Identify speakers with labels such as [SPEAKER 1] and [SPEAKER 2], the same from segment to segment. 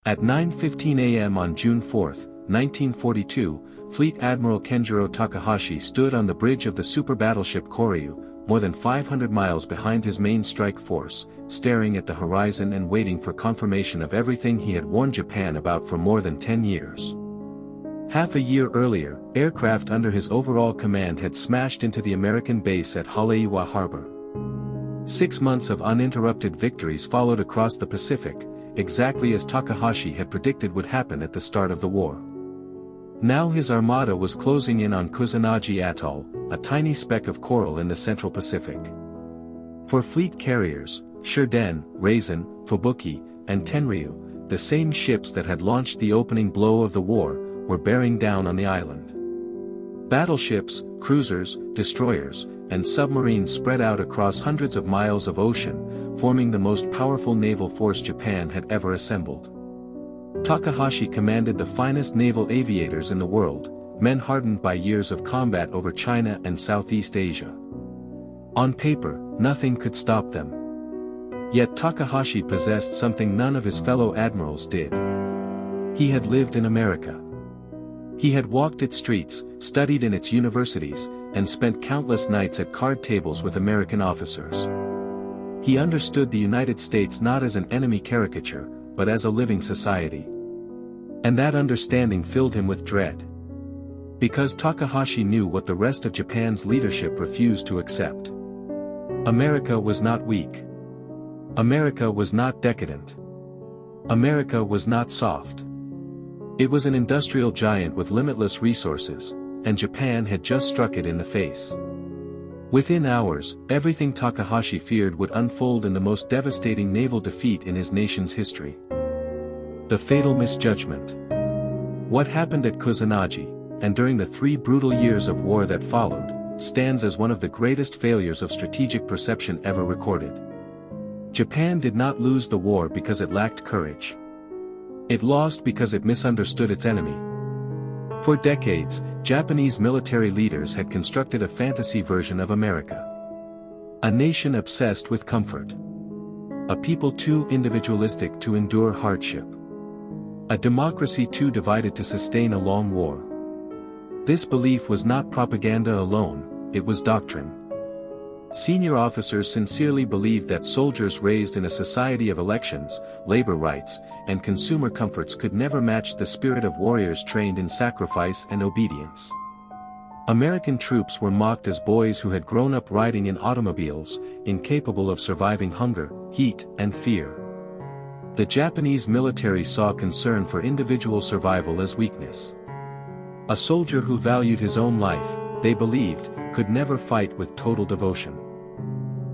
[SPEAKER 1] At 9:15 a.m. on June 4, 1942, Fleet Admiral Kenjiro Takahashi stood on the bridge of the super battleship Koryu, more than 500 miles behind his main strike force, staring at the horizon and waiting for confirmation of everything he had warned Japan about for more than 10 years. Half a year earlier, aircraft under his overall command had smashed into the American base at Haleiwa Harbor. 6 months of uninterrupted victories followed across the Pacific, exactly as Takahashi had predicted would happen at the start of the war. Now his armada was closing in on Kusanagi Atoll, a tiny speck of coral in the Central Pacific. For fleet carriers, Shurden, Raisin, Fubuki, and Tenryu, the same ships that had launched the opening blow of the war, were bearing down on the island. Battleships, cruisers, destroyers, and submarines spread out across hundreds of miles of ocean, forming the most powerful naval force Japan had ever assembled. Takahashi commanded the finest naval aviators in the world, men hardened by years of combat over China and Southeast Asia. On paper, nothing could stop them. Yet Takahashi possessed something none of his fellow admirals did. He had lived in America. He had walked its streets, studied in its universities, and spent countless nights at card tables with American officers. He understood the United States not as an enemy caricature, but as a living society. And that understanding filled him with dread. Because Takahashi knew what the rest of Japan's leadership refused to accept. America was not weak. America was not decadent. America was not soft. It was an industrial giant with limitless resources, and Japan had just struck it in the face. Within hours, everything Takahashi feared would unfold in the most devastating naval defeat in his nation's history. The fatal misjudgment. What happened at Kusanagi, and during the 3 brutal years of war that followed, stands as one of the greatest failures of strategic perception ever recorded. Japan did not lose the war because it lacked courage. It lost because it misunderstood its enemy. For decades, Japanese military leaders had constructed a fantasy version of America. A nation obsessed with comfort. A people too individualistic to endure hardship. A democracy too divided to sustain a long war. This belief was not propaganda alone, it was doctrine. Senior officers sincerely believed that soldiers raised in a society of elections, labor rights, and consumer comforts could never match the spirit of warriors trained in sacrifice and obedience. American troops were mocked as boys who had grown up riding in automobiles, incapable of surviving hunger, heat, and fear. The Japanese military saw concern for individual survival as weakness. A soldier who valued his own life, they believed, could never fight with total devotion.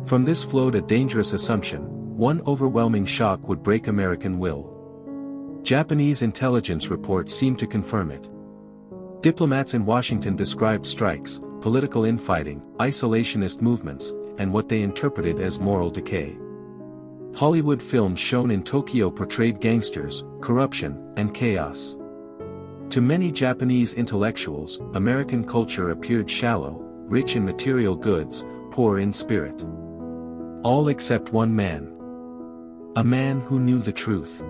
[SPEAKER 1] From this flowed a dangerous assumption: one overwhelming shock would break American will. Japanese intelligence reports seemed to confirm it. Diplomats in Washington described strikes, political infighting, isolationist movements, and what they interpreted as moral decay. Hollywood films shown in Tokyo portrayed gangsters, corruption, and chaos. To many Japanese intellectuals, American culture appeared shallow, rich in material goods, poor in spirit. All except one man. A man who knew the truth.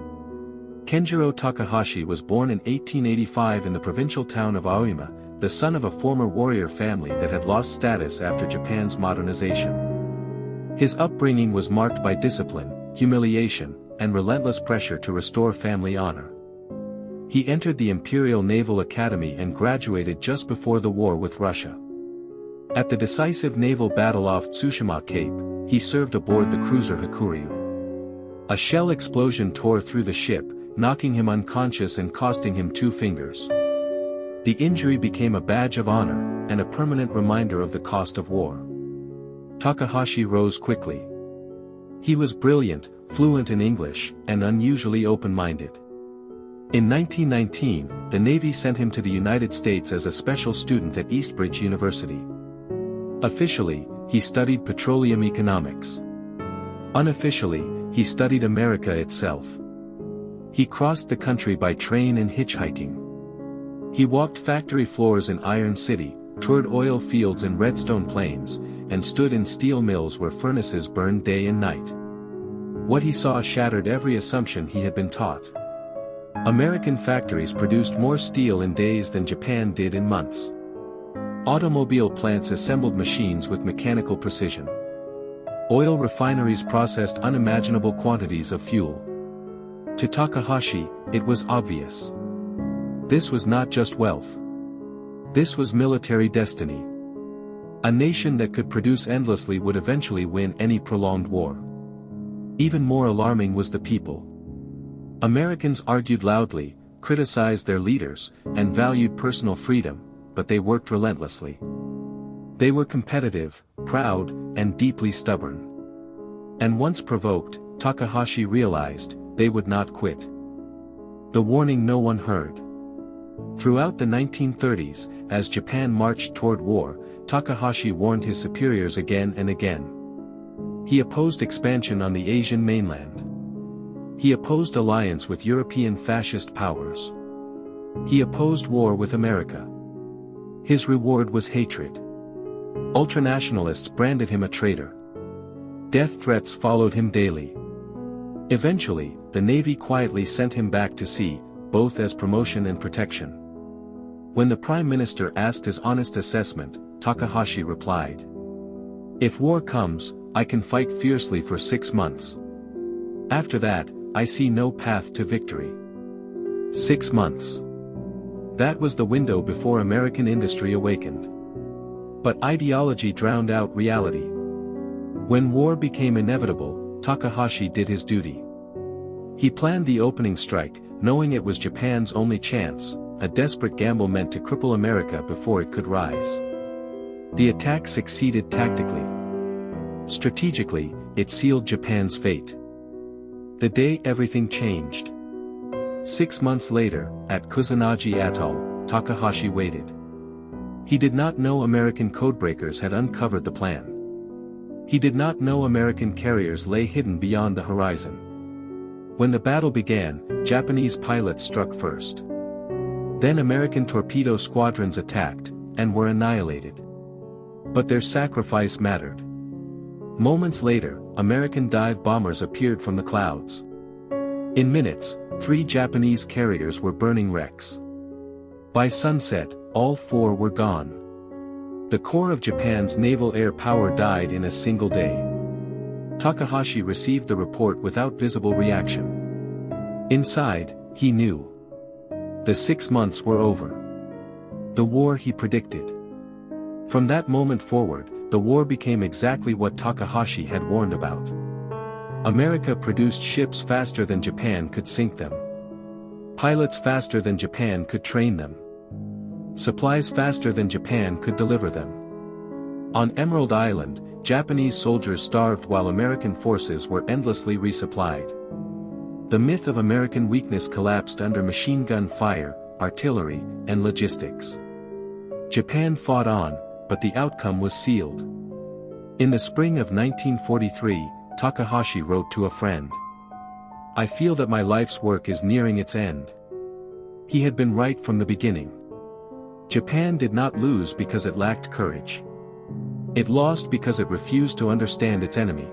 [SPEAKER 1] Kenjiro Takahashi was born in 1885 in the provincial town of Aoyama, the son of a former warrior family that had lost status after Japan's modernization. His upbringing was marked by discipline, humiliation, and relentless pressure to restore family honor. He entered the Imperial Naval Academy and graduated just before the war with Russia. At the decisive naval battle off Tsushima Cape, he served aboard the cruiser Hakuryu. A shell explosion tore through the ship, knocking him unconscious and costing him 2 fingers. The injury became a badge of honor, and a permanent reminder of the cost of war. Takahashi rose quickly. He was brilliant, fluent in English, and unusually open-minded. In 1919, the Navy sent him to the United States as a special student at Eastbridge University. Officially, he studied petroleum economics. Unofficially, he studied America itself. He crossed the country by train and hitchhiking. He walked factory floors in Iron City, toured oil fields in Redstone Plains, and stood in steel mills where furnaces burned day and night. What he saw shattered every assumption he had been taught. American factories produced more steel in days than Japan did in months. Automobile plants assembled machines with mechanical precision. Oil refineries processed unimaginable quantities of fuel. To Takahashi, it was obvious. This was not just wealth. This was military destiny. A nation that could produce endlessly would eventually win any prolonged war. Even more alarming was the people. Americans argued loudly, criticized their leaders, and valued personal freedom, but they worked relentlessly. They were competitive, proud, and deeply stubborn. And once provoked, Takahashi realized, they would not quit. The warning no one heard. Throughout the 1930s, as Japan marched toward war, Takahashi warned his superiors again and again. He opposed expansion on the Asian mainland. He opposed alliance with European fascist powers. He opposed war with America. His reward was hatred. Ultranationalists branded him a traitor. Death threats followed him daily. Eventually, the Navy quietly sent him back to sea, both as promotion and protection. When the Prime Minister asked his honest assessment, Takahashi replied, "If war comes, I can fight fiercely for 6 months. After that, I see no path to victory." 6 months. That was the window before American industry awakened. But ideology drowned out reality. When war became inevitable, Takahashi did his duty. He planned the opening strike, knowing it was Japan's only chance, a desperate gamble meant to cripple America before it could rise. The attack succeeded tactically. Strategically, it sealed Japan's fate. The day everything changed. 6 months later, at Kusanagi Atoll, Takahashi waited. He did not know American codebreakers had uncovered the plan. He did not know American carriers lay hidden beyond the horizon. When the battle began, Japanese pilots struck first. Then American torpedo squadrons attacked, and were annihilated. But their sacrifice mattered. Moments later, American dive bombers appeared from the clouds. In minutes, 3 Japanese carriers were burning wrecks. By sunset, all 4 were gone. The core of Japan's naval air power died in a single day. Takahashi received the report without visible reaction. Inside, he knew. The 6 months were over. The war he predicted. From that moment forward, the war became exactly what Takahashi had warned about. America produced ships faster than Japan could sink them. Pilots faster than Japan could train them. Supplies faster than Japan could deliver them. On Emerald Island, Japanese soldiers starved while American forces were endlessly resupplied. The myth of American weakness collapsed under machine gun fire, artillery, and logistics. Japan fought on, but the outcome was sealed. In the spring of 1943, Takahashi wrote to a friend, "I feel that my life's work is nearing its end." He had been right from the beginning. Japan did not lose because it lacked courage. It lost because it refused to understand its enemy.